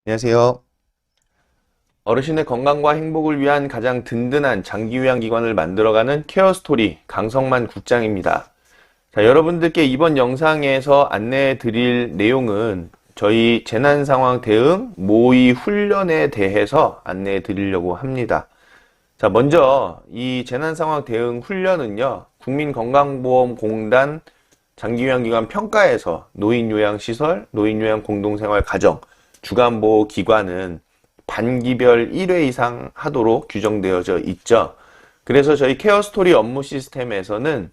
안녕하세요. 어르신의 건강과 행복을 위한 가장 든든한 장기요양기관을 만들어가는 케어스토리 강성만 국장입니다. 자, 여러분들께 이번 영상에서 안내해 드릴 내용은 저희 재난상황 대응 모의 훈련에 대해서 안내해 드리려고 합니다. 자, 먼저 이 재난상황 대응 훈련은요, 국민건강보험공단 장기요양기관 평가에서 노인요양시설, 노인요양공동생활가정, 주간보호기관은 반기별 1회 이상 하도록 규정되어져 있죠. 그래서 저희 케어스토리 업무 시스템에서는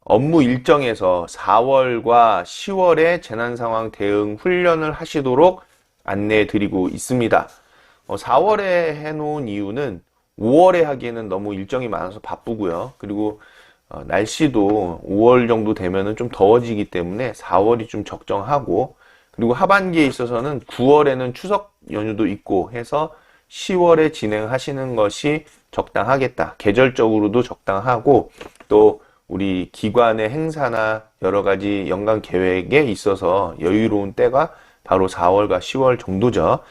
업무 일정에서 4월과 10월에 재난상황 대응 훈련을 하시도록 안내해 드리고 있습니다. 4월에 해놓은 이유는 5월에 하기에는 너무 일정이 많아서 바쁘고요. 그리고 날씨도 5월 정도 되면은 좀 더워지기 때문에 4월이 좀 적정하고, 그리고 하반기에 있어서는 9월에는 추석 연휴도 있고 해서 10월에 진행하시는 것이 적당하겠다. 계절적으로도 적당하고, 또 우리 기관의 행사나 여러 가지 연간 계획에 있어서 여유로운 때가 바로 4월과 10월 정도죠.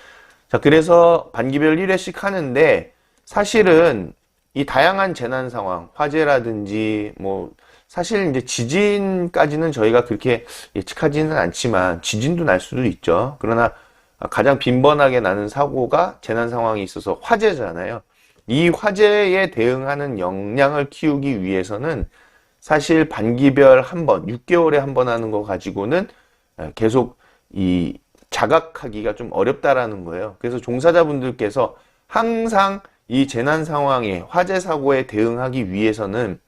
자, 그래서 반기별 1회씩 하는데, 사실은 이 다양한 재난 상황, 화재라든지 사실 이제 지진까지는 저희가 그렇게 예측하지는 않지만 지진도 날 수도 있죠. 그러나 가장 빈번하게 나는 사고가 재난 상황이 있어서 화재잖아요. 이 화재에 대응하는 역량을 키우기 위해서는 사실 반기별 한 번, 6개월에 한 번 하는 거 가지고는 계속 이 자각하기가 좀 어렵다라는 거예요. 그래서 종사자분들께서 항상 이 재난 상황에 화재 사고에 대응하기 위해서는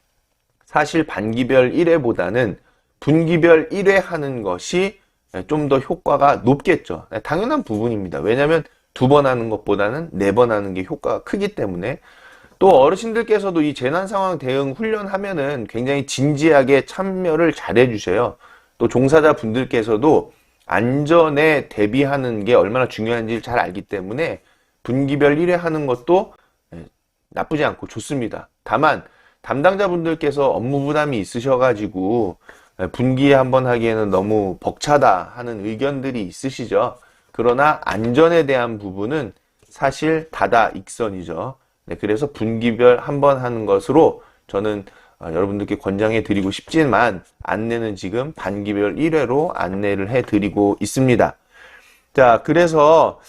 사실 반기별 1회보다는 분기별 1회 하는 것이 좀 더 효과가 높겠죠. 당연한 부분입니다. 왜냐하면 2번 하는 것보다는 4번 하는 게 효과가 크기 때문에. 또 어르신들께서도 이 재난 상황 대응 훈련하면은 굉장히 진지하게 참여를 잘 해주셔요. 또 종사자 분들께서도 안전에 대비하는 게 얼마나 중요한지 잘 알기 때문에 분기별 1회 하는 것도 나쁘지 않고 좋습니다. 다만 담당자분들께서 업무 부담이 있으셔가지고 분기에 한번 하기에는 너무 벅차다 하는 의견들이 있으시죠. 그러나 안전에 대한 부분은 사실 다다익선이죠. 네, 그래서 분기별 한번 하는 것으로 저는 여러분들께 권장해 드리고 싶지만, 안내는 지금 반기별 1회로 안내를 해 드리고 있습니다. 자, 그래서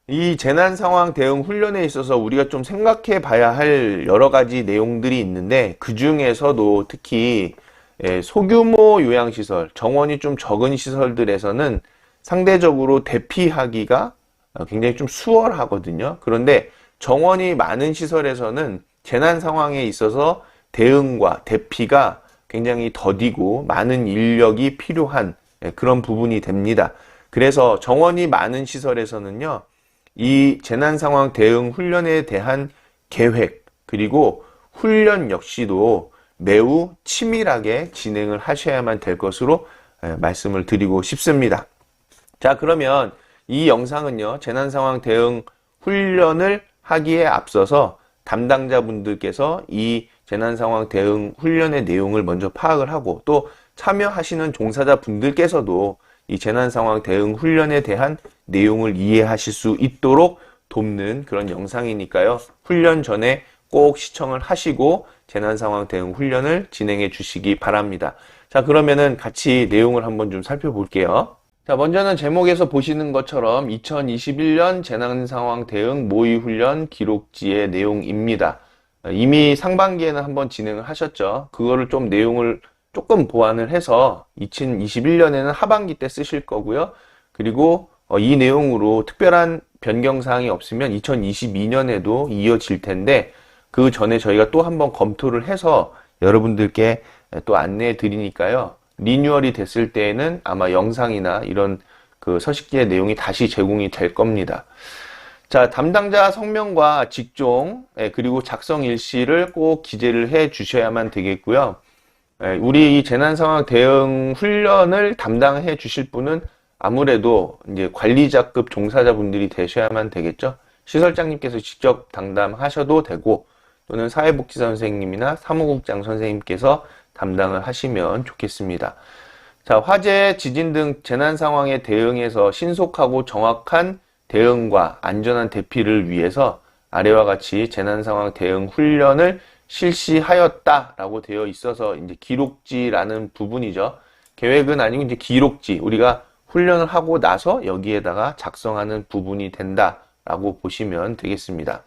이 재난 상황 대응 훈련에 있어서 우리가 좀 생각해 봐야 할 여러 가지 내용들이 있는데, 그 중에서도 특히 소규모 요양시설, 정원이 좀 적은 시설들에서는 상대적으로 대피하기가 굉장히 좀 수월하거든요. 그런데 정원이 많은 시설에서는 재난 상황에 있어서 대응과 대피가 굉장히 더디고 많은 인력이 필요한 그런 부분이 됩니다. 그래서 정원이 많은 시설에서는요, 이 재난 상황 대응 훈련에 대한 계획, 그리고 훈련 역시도 매우 치밀하게 진행을 하셔야만 될 것으로 말씀을 드리고 싶습니다. 자, 그러면 이 영상은요, 재난 상황 대응 훈련을 하기에 앞서서 담당자분들께서 이 재난 상황 대응 훈련의 내용을 먼저 파악을 하고, 또 참여하시는 종사자분들께서도 이 재난 상황 대응 훈련에 대한 내용을 이해하실 수 있도록 돕는 그런 영상이니까요. 훈련 전에 꼭 시청을 하시고 재난 상황 대응 훈련을 진행해 주시기 바랍니다. 자, 그러면은 같이 내용을 한번 좀 살펴볼게요. 자, 먼저는 제목에서 보시는 것처럼 2021년 재난 상황 대응 모의 훈련 기록지의 내용입니다. 이미 상반기에는 한번 진행을 하셨죠. 그거를 좀 내용을 조금 보완을 해서 2021년에는 하반기 때 쓰실 거고요. 그리고 이 내용으로 특별한 변경사항이 없으면 2022년에도 이어질 텐데, 그 전에 저희가 또 한번 검토를 해서 여러분들께 또 안내해 드리니까요. 리뉴얼이 됐을 때에는 아마 영상이나 이런 그 서식지의 내용이 다시 제공이 될 겁니다. 자, 담당자 성명과 직종, 그리고 작성 일시를 꼭 기재를 해 주셔야만 되겠고요. 우리 이 재난상황 대응 훈련을 담당해 주실 분은 아무래도 이제 관리자급 종사자분들이 되셔야만 되겠죠. 시설장님께서 직접 담당하셔도 되고, 또는 사회복지사 선생님이나 사무국장 선생님께서 담당을 하시면 좋겠습니다. 자, 화재, 지진 등 재난 상황에 대응해서 신속하고 정확한 대응과 안전한 대피를 위해서 아래와 같이 재난상황 대응 훈련을 실시하였다라고 되어 있어서 이제 기록지라는 부분이죠. 계획은 아니고 이제 기록지, 우리가 훈련을 하고 나서 여기에다가 작성하는 부분이 된다라고 보시면 되겠습니다.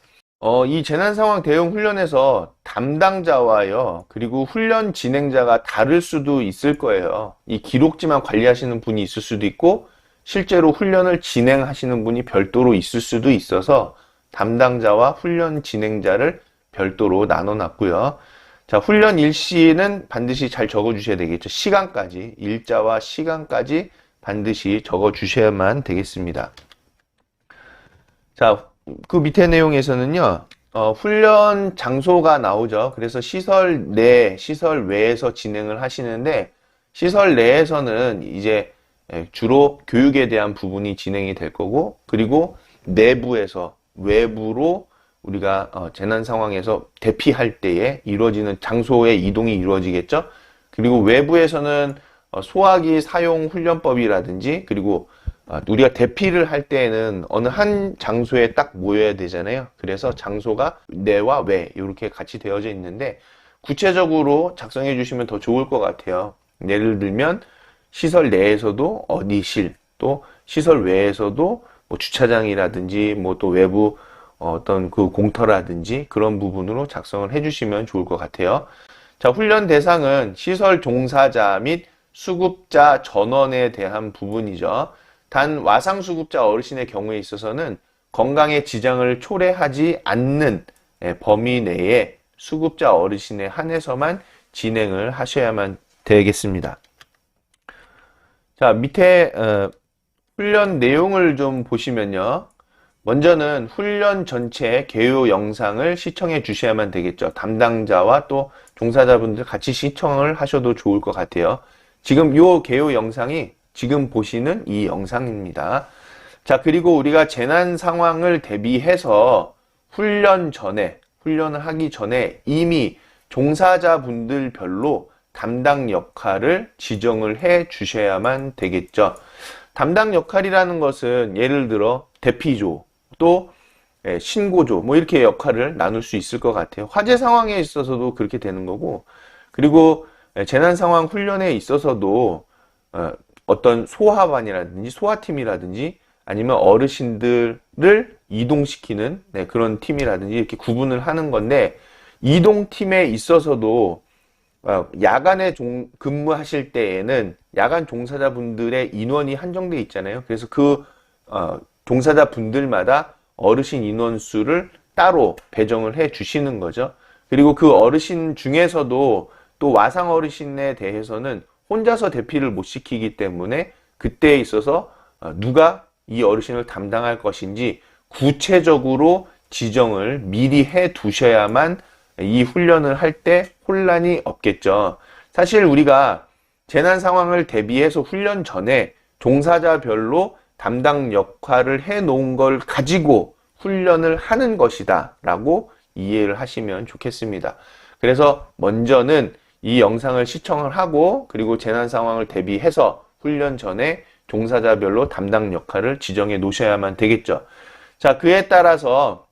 이 재난상황 대응 훈련에서 담당자와요, 그리고 훈련 진행자가 다를 수도 있을 거예요. 이 기록지만 관리하시는 분이 있을 수도 있고, 실제로 훈련을 진행하시는 분이 별도로 있을 수도 있어서 담당자와 훈련 진행자를 별도로 나눠 놨고요. 자, 훈련 일시는 반드시 잘 적어 주셔야 되겠죠. 시간까지, 일자와 시간까지 반드시 적어 주셔야만 되겠습니다. 자, 그 밑에 내용에서는요, 훈련 장소가 나오죠. 그래서 시설 내, 시설 외에서 진행을 하시는데, 시설 내에서는 이제 주로 교육에 대한 부분이 진행이 될 거고, 그리고 내부에서 외부로 우리가 재난 상황에서 대피할 때에 이루어지는 장소의 이동이 이루어지겠죠. 그리고 외부에서는 소화기 사용 훈련법이라든지, 그리고 우리가 대피를 할 때에는 어느 한 장소에 딱 모여야 되잖아요. 그래서 장소가 내와 외 이렇게 같이 되어져 있는데, 구체적으로 작성해 주시면 더 좋을 것 같아요. 예를 들면 시설 내에서도 어디실, 또 시설 외에서도 뭐 주차장이라든지 뭐 또 외부 어떤 그 공터라든지 그런 부분으로 작성을 해주시면 좋을 것 같아요. 자, 훈련 대상은 시설 종사자 및 수급자 전원에 대한 부분이죠. 단 와상수급자 어르신의 경우에 있어서는 건강에 지장을 초래하지 않는 범위 내에 수급자 어르신에 한해서만 진행을 하셔야만 되겠습니다. 자, 밑에 훈련 내용을 좀 보시면요. 먼저는 훈련 전체 개요 영상을 시청해 주셔야만 되겠죠. 담당자와 또 종사자분들 같이 시청을 하셔도 좋을 것 같아요. 지금 이 개요 영상이 지금 보시는 이 영상입니다. 자, 그리고 우리가 재난 상황을 대비해서 훈련을 하기 전에 이미 종사자분들별로 담당 역할을 지정을 해 주셔야만 되겠죠. 담당 역할이라는 것은 예를 들어 대피조, 또 신고조, 뭐 이렇게 역할을 나눌 수 있을 것 같아요. 화재 상황에 있어서도 그렇게 되는 거고, 그리고 재난 상황 훈련에 있어서도 어떤 소화반이라든지 소화팀이라든지 아니면 어르신들을 이동시키는 그런 팀이라든지 이렇게 구분을 하는 건데, 이동팀에 있어서도 야간에 근무하실 때에는 야간 종사자분들의 인원이 한정되어 있잖아요. 그래서 그 종사자분들마다 어르신 인원수를 따로 배정을 해 주시는 거죠. 그리고 그 어르신 중에서도 또 와상 어르신에 대해서는 혼자서 대피를 못 시키기 때문에 그때에 있어서 누가 이 어르신을 담당할 것인지 구체적으로 지정을 미리 해 두셔야만 이 훈련을 할 때 혼란이 없겠죠. 사실 우리가 재난 상황을 대비해서 훈련 전에 종사자별로 담당 역할을 해 놓은 걸 가지고 훈련을 하는 것이다 라고 이해를 하시면 좋겠습니다. 그래서 먼저는 이 영상을 시청을 하고, 그리고 재난 상황을 대비해서 훈련 전에 종사자별로 담당 역할을 지정해 놓으셔야만 되겠죠. 자, 그에 따라서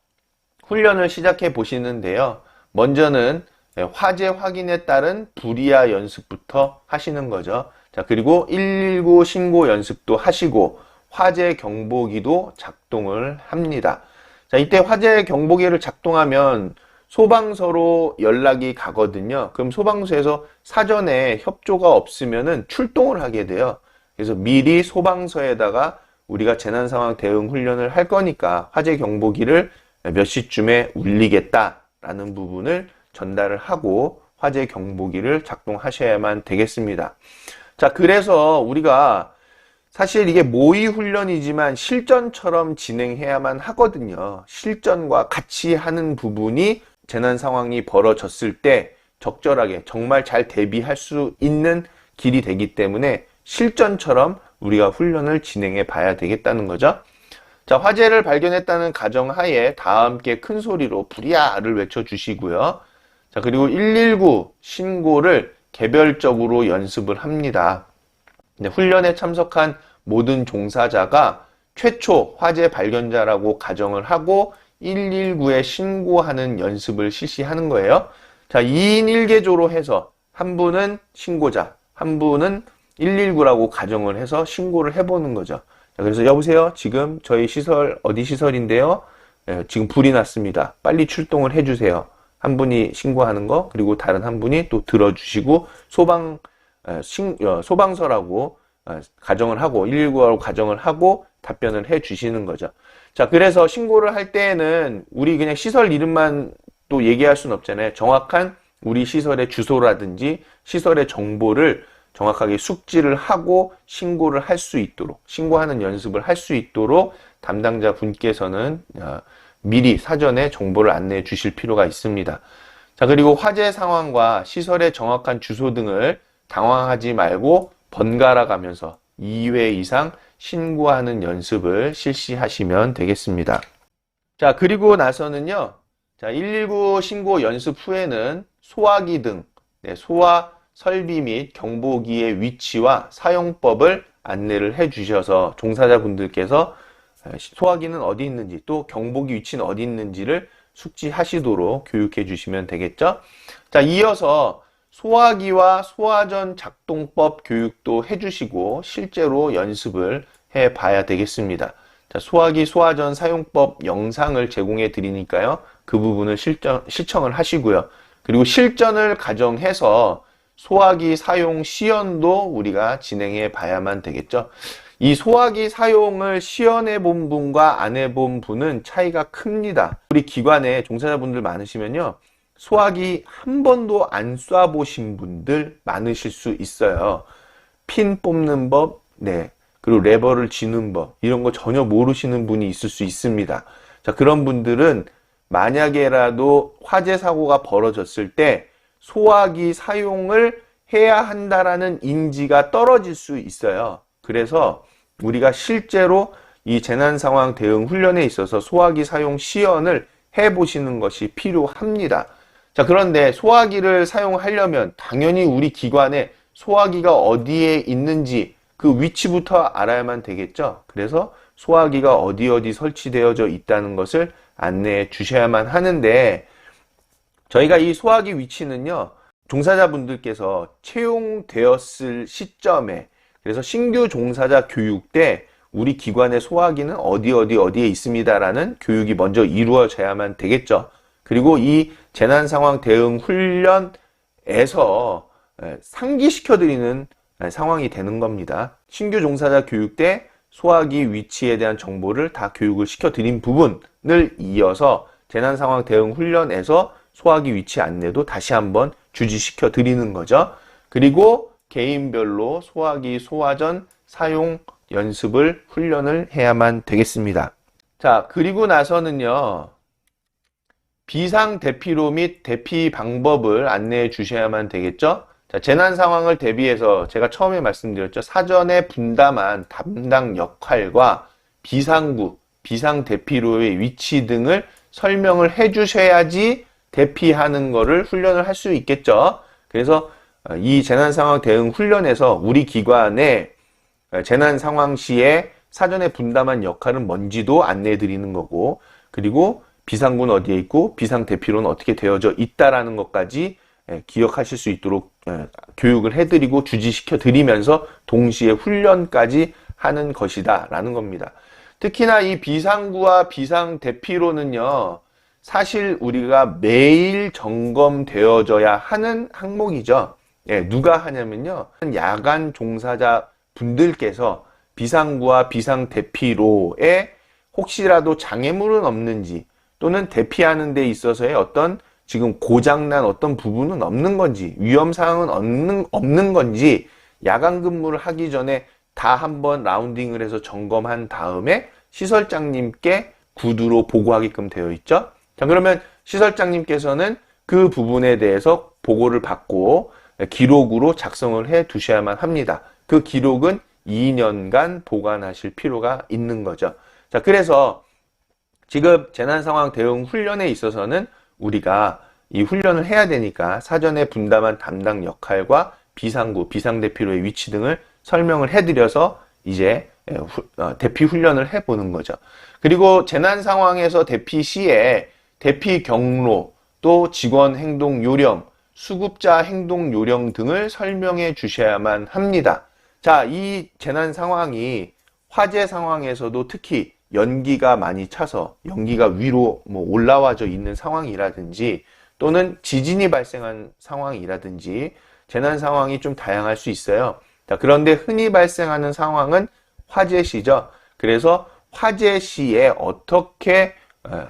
훈련을 시작해 보시는데요. 먼저는 화재 확인에 따른 불이하 연습부터 하시는 거죠. 자, 그리고 119 신고 연습도 하시고 화재 경보기도 작동을 합니다. 자, 이때 화재 경보기를 작동하면 소방서로 연락이 가거든요. 그럼 소방서에서 사전에 협조가 없으면은 출동을 하게 돼요. 그래서 미리 소방서에다가 우리가 재난상황 대응 훈련을 할 거니까 화재 경보기를 몇 시쯤에 울리겠다라는 부분을 전달을 하고 화재 경보기를 작동하셔야만 되겠습니다. 자, 그래서 우리가 사실 이게 모의 훈련이지만 실전처럼 진행해야만 하거든요. 실전과 같이 하는 부분이 재난 상황이 벌어졌을 때 적절하게 정말 잘 대비할 수 있는 길이 되기 때문에 실전처럼 우리가 훈련을 진행해 봐야 되겠다는 거죠. 자, 화재를 발견했다는 가정하에 다 함께 큰 소리로 불이야를 외쳐주시고요. 자, 그리고 119 신고를 개별적으로 연습을 합니다. 훈련에 참석한 모든 종사자가 최초 화재 발견자라고 가정을 하고 119에 신고하는 연습을 실시하는 거예요. 자, 2인 1개조로 해서 한 분은 신고자, 한 분은 119라고 가정을 해서 신고를 해보는 거죠. 자, 그래서 여보세요? 지금 저희 시설 어디 시설인데요? 지금 불이 났습니다. 빨리 출동을 해주세요. 한 분이 신고하는 거, 그리고 다른 한 분이 또 들어주시고 소방서라고 가정을 하고 119라고 가정을 하고 답변을 해 주시는 거죠. 자, 그래서 신고를 할 때에는 우리 그냥 시설 이름만 또 얘기할 수는 없잖아요. 정확한 우리 시설의 주소라든지 시설의 정보를 정확하게 숙지를 하고 신고를 할 수 있도록, 신고하는 연습을 할 수 있도록 담당자 분께서는 미리 사전에 정보를 안내해 주실 필요가 있습니다. 자, 그리고 화재 상황과 시설의 정확한 주소 등을 당황하지 말고 번갈아 가면서 2회 이상 신고하는 연습을 실시하시면 되겠습니다. 자, 그리고 나서는요, 자, 119 신고 연습 후에는 소화기 등, 소화 설비 및 경보기의 위치와 사용법을 안내를 해 주셔서 종사자분들께서 소화기는 어디 있는지 또 경보기 위치는 어디 있는지를 숙지하시도록 교육해 주시면 되겠죠. 자, 이어서 소화기와 소화전 작동법 교육도 해주시고 실제로 연습을 해 봐야 되겠습니다. 자, 소화기, 소화전 사용법 영상을 제공해 드리니까요. 그 부분을 시청을 하시고요. 그리고 실전을 가정해서 소화기 사용 시연도 우리가 진행해 봐야만 되겠죠. 이 소화기 사용을 시연해 본 분과 안 해 본 분은 차이가 큽니다. 우리 기관에 종사자분들 많으시면요. 소화기 한 번도 안 쏴보신 분들 많으실 수 있어요. 핀 뽑는 법, 그리고 레버를 쥐는 법, 이런 거 전혀 모르시는 분이 있을 수 있습니다. 자, 그런 분들은 만약에라도 화재 사고가 벌어졌을 때 소화기 사용을 해야 한다라는 인지가 떨어질 수 있어요. 그래서 우리가 실제로 이 재난 상황 대응 훈련에 있어서 소화기 사용 시연을 해 보시는 것이 필요합니다. 자, 그런데 소화기를 사용하려면 당연히 우리 기관에 소화기가 어디에 있는지 그 위치부터 알아야만 되겠죠. 그래서 소화기가 어디 설치되어져 있다는 것을 안내해 주셔야만 하는데, 저희가 이 소화기 위치는요, 종사자분들께서 채용되었을 시점에, 그래서 신규 종사자 교육 때 우리 기관의 소화기는 어디에 있습니다라는 교육이 먼저 이루어져야만 되겠죠. 그리고 이 재난 상황 대응 훈련에서 상기시켜드리는 상황이 되는 겁니다. 신규 종사자 교육 때 소화기 위치에 대한 정보를 다 교육을 시켜드린 부분을 이어서 재난 상황 대응 훈련에서 소화기 위치 안내도 다시 한번 주지시켜 드리는 거죠. 그리고 개인별로 소화기, 소화전 사용 연습을 훈련을 해야만 되겠습니다. 자, 그리고 나서는요, 비상 대피로 및 대피 방법을 안내해 주셔야만 되겠죠. 자, 재난 상황을 대비해서 제가 처음에 말씀드렸죠. 사전에 분담한 담당 역할과 비상구, 비상 대피로의 위치 등을 설명을 해 주셔야지 대피하는 거를 훈련을 할 수 있겠죠. 그래서 이 재난 상황 대응 훈련에서 우리 기관의 재난 상황 시에 사전에 분담한 역할은 뭔지도 안내해 드리는 거고, 그리고 비상구는 어디에 있고 비상 대피로는 어떻게 되어져 있다라는 것까지 기억하실 수 있도록 교육을 해드리고 주지시켜 드리면서 동시에 훈련까지 하는 것이다 라는 겁니다. 특히나 이 비상구와 비상 대피로는요, 사실 우리가 매일 점검되어져야 하는 항목이죠. 누가 하냐면요, 야간 종사자 분들께서 비상구와 비상 대피로에 혹시라도 장애물은 없는지, 또는 대피하는 데 있어서의 어떤 지금 고장난 어떤 부분은 없는 건지, 위험사항은 없는 건지, 야간 근무를 하기 전에 다 한번 라운딩을 해서 점검한 다음에 시설장님께 구두로 보고하게끔 되어 있죠. 자, 그러면 시설장님께서는 그 부분에 대해서 보고를 받고 기록으로 작성을 해 두셔야만 합니다. 그 기록은 2년간 보관하실 필요가 있는 거죠. 자, 그래서 지금 재난상황 대응 훈련에 있어서는 우리가 이 훈련을 해야 되니까 사전에 분담한 담당 역할과 비상구, 비상대피로의 위치 등을 설명을 해드려서 이제 대피 훈련을 해보는 거죠. 그리고 재난 상황에서 대피 시에 대피 경로, 또 직원 행동 요령, 수급자 행동 요령 등을 설명해 주셔야만 합니다. 자, 이 재난 상황이 화재 상황에서도 특히 연기가 많이 차서 연기가 위로 올라와져 있는 상황이라든지 또는 지진이 발생한 상황이라든지 재난 상황이 좀 다양할 수 있어요. 자, 그런데 흔히 발생하는 상황은 화재 시죠. 그래서 화재 시에 어떻게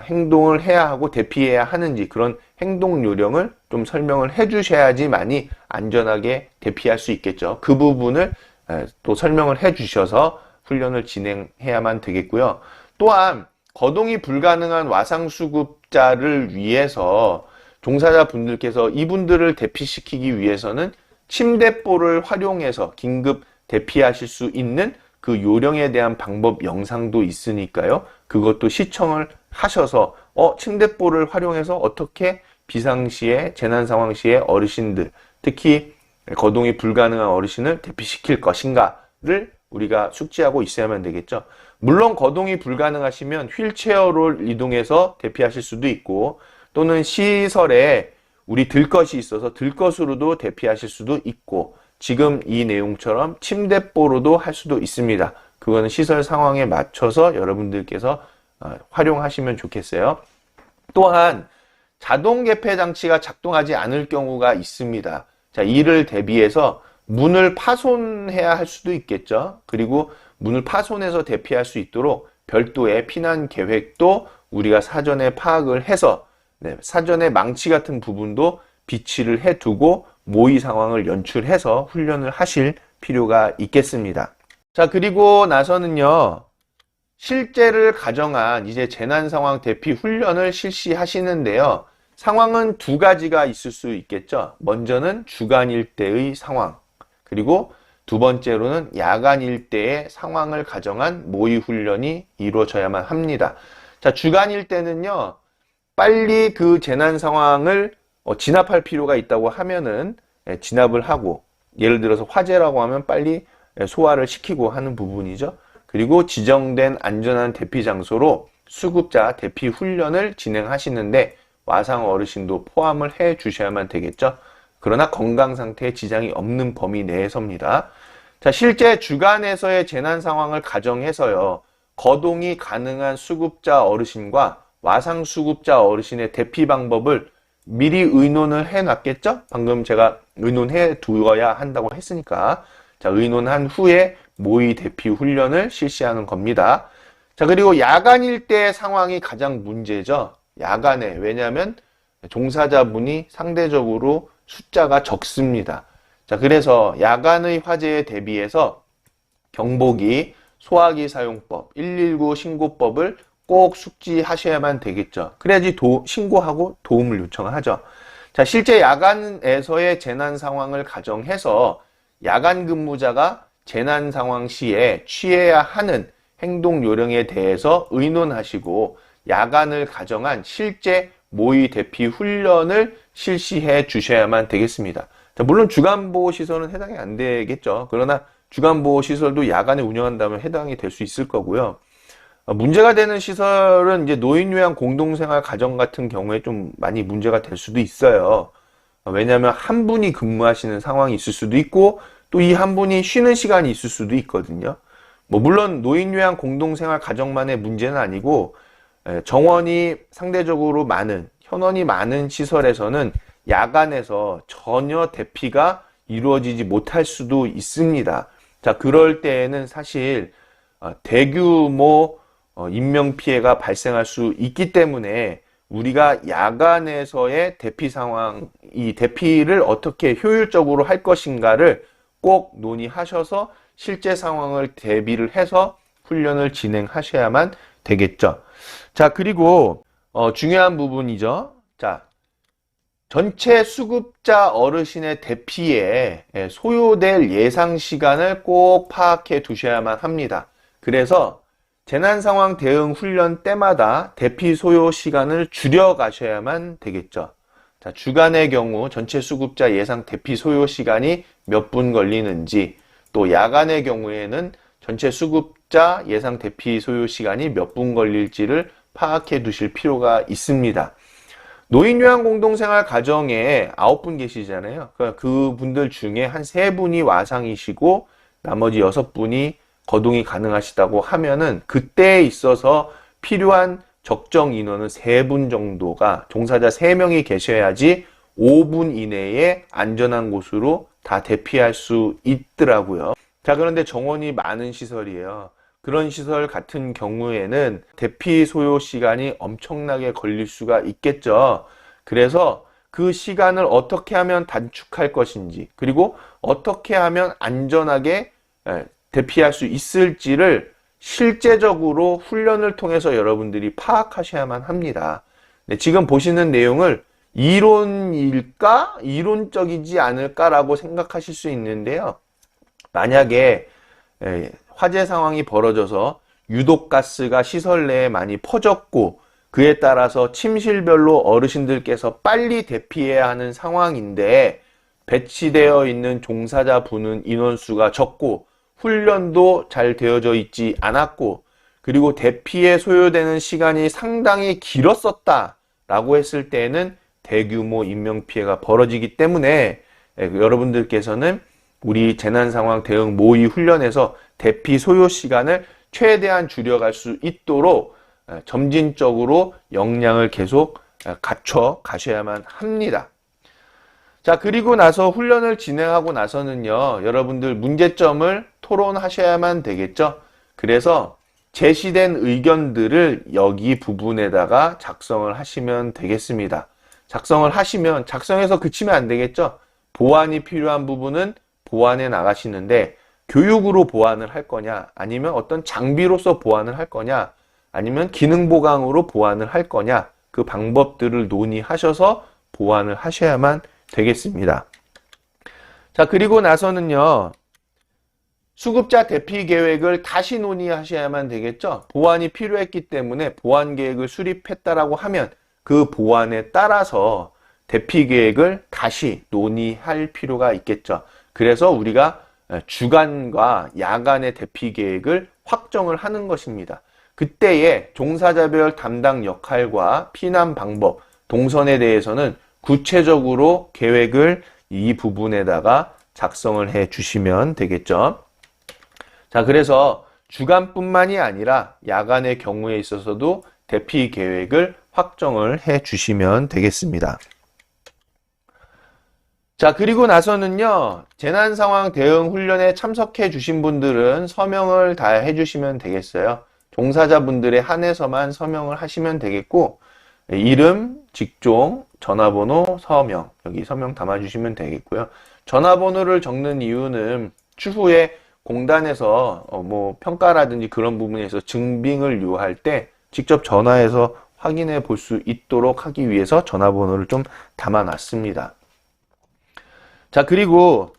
행동을 해야 하고 대피해야 하는지 그런 행동 요령을 좀 설명을 해 주셔야지만이 안전하게 대피할 수 있겠죠. 그 부분을 또 설명을 해 주셔서 훈련을 진행해야만 되겠고요. 또한 거동이 불가능한 와상수급자를 위해서 종사자분들께서 이분들을 대피시키기 위해서는 침대볼을 활용해서 긴급 대피하실 수 있는 그 요령에 대한 방법 영상도 있으니까요. 그것도 시청을 하셔서 침대볼을 활용해서 어떻게 비상시에 재난 상황 시에 어르신들, 특히 거동이 불가능한 어르신을 대피시킬 것인가를 우리가 숙지하고 있어야만 되겠죠. 물론 거동이 불가능하시면 휠체어로 이동해서 대피하실 수도 있고 또는 시설에 우리 들것이 있어서 들것으로도 대피하실 수도 있고 지금 이 내용처럼 침대보로도 할 수도 있습니다. 그거는 시설 상황에 맞춰서 여러분들께서 활용하시면 좋겠어요. 또한 자동 개폐 장치가 작동하지 않을 경우가 있습니다. 자, 이를 대비해서 문을 파손해야 할 수도 있겠죠. 그리고 문을 파손해서 대피할 수 있도록 별도의 피난 계획도 우리가 사전에 파악을 해서 사전에 망치 같은 부분도 비치를 해두고 모의 상황을 연출해서 훈련을 하실 필요가 있겠습니다. 자, 그리고 나서는요, 실제를 가정한 이제 재난 상황 대피 훈련을 실시하시는데요. 상황은 두 가지가 있을 수 있겠죠. 먼저는 주간일 때의 상황, 그리고 두 번째로는 야간일 때의 상황을 가정한 모의 훈련이 이루어져야만 합니다. 자, 주간일 때는요, 빨리 그 재난 상황을 진압할 필요가 있다고 하면은 진압을 하고, 예를 들어서 화재라고 하면 빨리 소화를 시키고 하는 부분이죠. 그리고 지정된 안전한 대피 장소로 수급자 대피 훈련을 진행하시는데 와상 어르신도 포함을 해 주셔야만 되겠죠. 그러나 건강 상태에 지장이 없는 범위 내에서입니다. 자, 실제 주간에서의 재난 상황을 가정해서요, 거동이 가능한 수급자 어르신과 와상 수급자 어르신의 대피 방법을 미리 의논을 해 놨겠죠? 방금 제가 의논해 두어야 한다고 했으니까. 자, 의논한 후에 모의 대피 훈련을 실시하는 겁니다. 자, 그리고 야간일 때 상황이 가장 문제죠. 야간에. 왜냐하면 종사자분이 상대적으로 숫자가 적습니다. 자, 그래서 야간의 화재에 대비해서 경보기, 소화기 사용법, 119 신고법을 꼭 숙지하셔야만 되겠죠. 그래야지 신고하고 도움을 요청하죠. 자, 실제 야간에서의 재난 상황을 가정해서 야간 근무자가 재난 상황 시에 취해야 하는 행동 요령에 대해서 의논하시고 야간을 가정한 실제 모의 대피 훈련을 실시해 주셔야만 되겠습니다. 자, 물론 주간보호시설은 해당이 안 되겠죠. 그러나 주간보호시설도 야간에 운영한다면 해당이 될 수 있을 거고요. 문제가 되는 시설은 이제 노인요양 공동생활 가정 같은 경우에 좀 많이 문제가 될 수도 있어요. 왜냐하면 한 분이 근무하시는 상황이 있을 수도 있고 또 이 한 분이 쉬는 시간이 있을 수도 있거든요. 물론 노인요양 공동생활 가정만의 문제는 아니고 정원이 상대적으로 많은, 현원이 많은 시설에서는 야간에서 전혀 대피가 이루어지지 못할 수도 있습니다. 자, 그럴 때에는 사실 대규모 인명피해가 발생할 수 있기 때문에 우리가 야간에서의 대피 상황, 이 대피를 어떻게 효율적으로 할 것인가를 꼭 논의하셔서 실제 상황을 대비를 해서 훈련을 진행하셔야만 되겠죠. 자, 그리고 중요한 부분이죠. 자, 전체 수급자 어르신의 대피에 소요될 예상 시간을 꼭 파악해 두셔야만 합니다. 그래서 재난상황 대응 훈련 때마다 대피 소요 시간을 줄여 가셔야만 되겠죠. 자, 주간의 경우 전체 수급자 예상 대피 소요 시간이 몇 분 걸리는지, 또 야간의 경우에는 전체 수급 수급자 예상 대피 소요 시간이 몇 분 걸릴지를 파악해 두실 필요가 있습니다. 노인 요양 공동생활 가정에 9분 계시잖아요. 그러니까 그분들 중에 한 3분이 와상이시고 나머지 6분이 거동이 가능하시다고 하면은 그때에 있어서 필요한 적정 인원은 3분 정도가 종사자 3명이 계셔야지 5분 이내에 안전한 곳으로 다 대피할 수 있더라고요. 자, 그런데 정원이 많은 시설이에요. 그런 시설 같은 경우에는 대피 소요 시간이 엄청나게 걸릴 수가 있겠죠. 그래서 그 시간을 어떻게 하면 단축할 것인지, 그리고 어떻게 하면 안전하게 대피할 수 있을지를 실제적으로 훈련을 통해서 여러분들이 파악하셔야만 합니다. 네, 지금 보시는 내용을 이론일까? 이론적이지 않을까라고 생각하실 수 있는데요. 만약에 화재 상황이 벌어져서 유독가스가 시설 내에 많이 퍼졌고 그에 따라서 침실별로 어르신들께서 빨리 대피해야 하는 상황인데 배치되어 있는 종사자 분은 인원수가 적고 훈련도 잘 되어져 있지 않았고 그리고 대피에 소요되는 시간이 상당히 길었었다라고 했을 때에는 대규모 인명피해가 벌어지기 때문에 여러분들께서는 우리 재난상황 대응 모의 훈련에서 대피 소요 시간을 최대한 줄여갈 수 있도록 점진적으로 역량을 계속 갖춰 가셔야만 합니다. 자, 그리고 나서 훈련을 진행하고 나서는요, 여러분들 문제점을 토론하셔야만 되겠죠. 그래서 제시된 의견들을 여기 부분에다가 작성을 하시면 되겠습니다. 작성을 하시면 작성해서 그치면 안 되겠죠. 보완이 필요한 부분은 보완해 나가시는데 교육으로 보완을 할 거냐, 아니면 어떤 장비로서 보완을 할 거냐, 아니면 기능 보강으로 보완을 할 거냐, 그 방법들을 논의하셔서 보완을 하셔야만 되겠습니다. 자, 그리고 나서는요, 수급자 대피 계획을 다시 논의하셔야만 되겠죠. 보완이 필요했기 때문에 보완 계획을 수립했다라고 하면 그 보완에 따라서 대피 계획을 다시 논의할 필요가 있겠죠. 그래서 우리가 주간과 야간의 대피 계획을 확정을 하는 것입니다. 그때의 종사자별 담당 역할과 피난 방법, 동선에 대해서는 구체적으로 계획을 이 부분에다가 작성을 해 주시면 되겠죠. 자, 그래서 주간뿐만이 아니라 야간의 경우에 있어서도 대피 계획을 확정을 해 주시면 되겠습니다. 자, 그리고 나서는요, 재난상황 대응 훈련에 참석해 주신 분들은 서명을 다 해 주시면 되겠어요. 종사자분들에 한해서만 서명을 하시면 되겠고, 이름, 직종, 전화번호, 서명, 여기 서명 담아주시면 되겠고요. 전화번호를 적는 이유는 추후에 공단에서 뭐 평가라든지 그런 부분에서 증빙을 요할 때 직접 전화해서 확인해 볼 수 있도록 하기 위해서 전화번호를 좀 담아놨습니다. 자, 그리고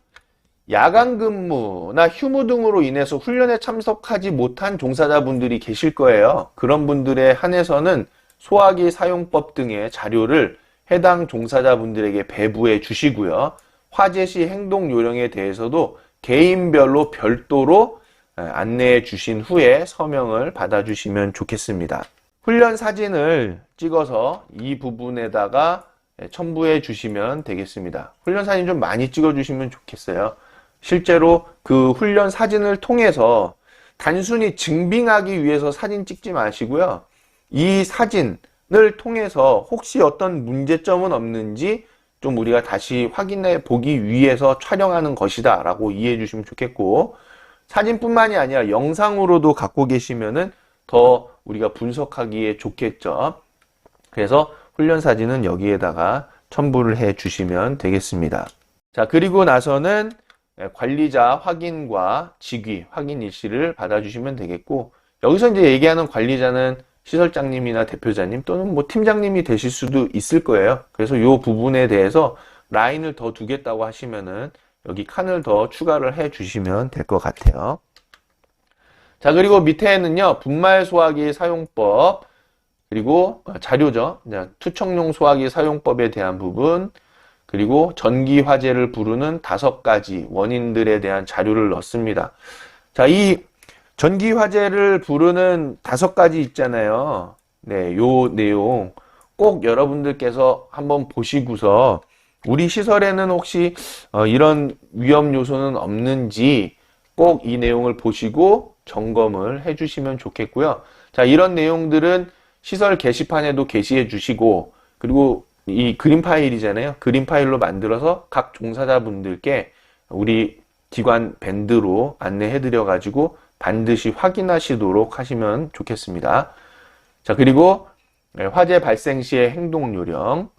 야간 근무나 휴무 등으로 인해서 훈련에 참석하지 못한 종사자분들이 계실 거예요. 그런 분들에 한해서는 소화기 사용법 등의 자료를 해당 종사자분들에게 배부해 주시고요. 화재 시 행동 요령에 대해서도 개인별로 별도로 안내해 주신 후에 서명을 받아주시면 좋겠습니다. 훈련 사진을 찍어서 이 부분에다가 첨부해 주시면 되겠습니다. 훈련 사진 좀 많이 찍어 주시면 좋겠어요. 실제로 그 훈련 사진을 통해서 단순히 증빙하기 위해서 사진 찍지 마시고요. 이 사진을 통해서 혹시 어떤 문제점은 없는지 좀 우리가 다시 확인해 보기 위해서 촬영하는 것이다 라고 이해해 주시면 좋겠고, 사진뿐만이 아니라 영상으로도 갖고 계시면은 더 우리가 분석하기에 좋겠죠. 그래서 훈련 사진은 여기에다가 첨부를 해 주시면 되겠습니다. 자, 그리고 나서는 관리자 확인과 직위 확인 일시를 받아주시면 되겠고, 여기서 이제 얘기하는 관리자는 시설장님이나 대표자님 또는 뭐 팀장님이 되실 수도 있을 거예요. 그래서 이 부분에 대해서 라인을 더 두겠다고 하시면은 여기 칸을 더 추가를 해 주시면 될 것 같아요. 자, 그리고 밑에는요, 분말 소화기 사용법, 그리고 자료죠. 투척용 소화기 사용법에 대한 부분, 그리고 전기 화재를 부르는 5가지 원인들에 대한 자료를 넣습니다. 자, 이 전기 화재를 부르는 5가지 있잖아요. 네, 요 내용 꼭 여러분들께서 한번 보시고서 우리 시설에는 혹시 이런 위험 요소는 없는지 꼭 이 내용을 보시고 점검을 해 주시면 좋겠고요. 자, 이런 내용들은 시설 게시판에도 게시해 주시고, 그리고 이 그림 파일이잖아요. 그림 파일로 만들어서 각 종사자분들께 우리 기관 밴드로 안내해 드려 가지고 반드시 확인하시도록 하시면 좋겠습니다. 자, 그리고 화재 발생 시의 행동 요령,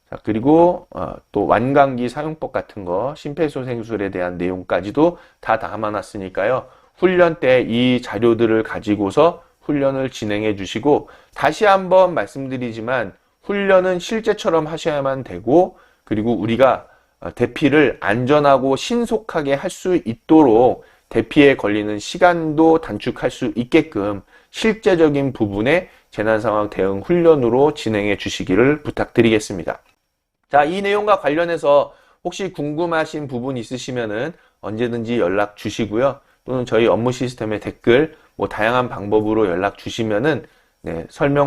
자, 그리고 또 완강기 사용법 같은 거, 심폐소생술에 대한 내용까지도 다 담아놨으니까요. 훈련 때 이 자료들을 가지고서 훈련을 진행해 주시고, 다시 한번 말씀드리지만 훈련은 실제처럼 하셔야만 되고, 그리고 우리가 대피를 안전하고 신속하게 할 수 있도록 대피에 걸리는 시간도 단축할 수 있게끔 실제적인 부분의 재난상황 대응 훈련으로 진행해 주시기를 부탁드리겠습니다. 자, 이 내용과 관련해서 혹시 궁금하신 부분 있으시면은 언제든지 연락 주시고요. 또는 저희 업무 시스템의 댓글, 다양한 방법으로 연락 주시면은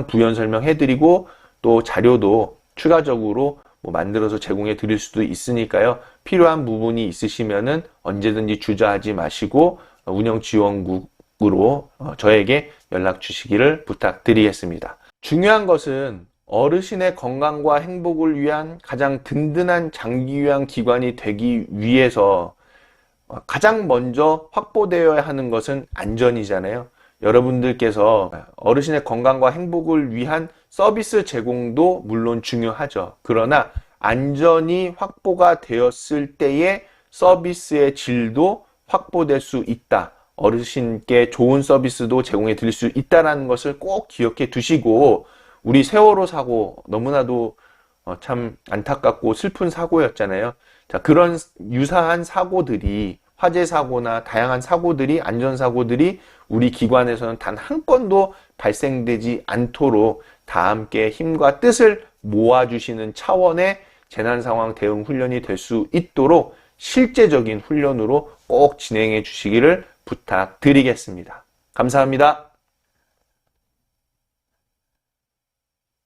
부연 설명해 드리고, 또 자료도 추가적으로 만들어서 제공해 드릴 수도 있으니까요. 필요한 부분이 있으시면은 언제든지 주저하지 마시고 운영지원국으로 저에게 연락 주시기를 부탁드리겠습니다. 중요한 것은 어르신의 건강과 행복을 위한 가장 든든한 장기요양 기관이 되기 위해서 가장 먼저 확보되어야 하는 것은 안전이잖아요. 여러분들께서 어르신의 건강과 행복을 위한 서비스 제공도 물론 중요하죠. 그러나 안전이 확보가 되었을 때의 서비스의 질도 확보될 수 있다. 어르신께 좋은 서비스도 제공해 드릴 수 있다는 것을 꼭 기억해 두시고, 우리 세월호 사고 너무나도 참 안타깝고 슬픈 사고였잖아요. 자, 그런 유사한 사고들이, 화재 사고나 다양한 사고들이, 안전사고들이 우리 기관에서는 단 한 건도 발생되지 않도록 다 함께 힘과 뜻을 모아주시는 차원의 재난상황 대응 훈련이 될 수 있도록 실제적인 훈련으로 꼭 진행해 주시기를 부탁드리겠습니다. 감사합니다.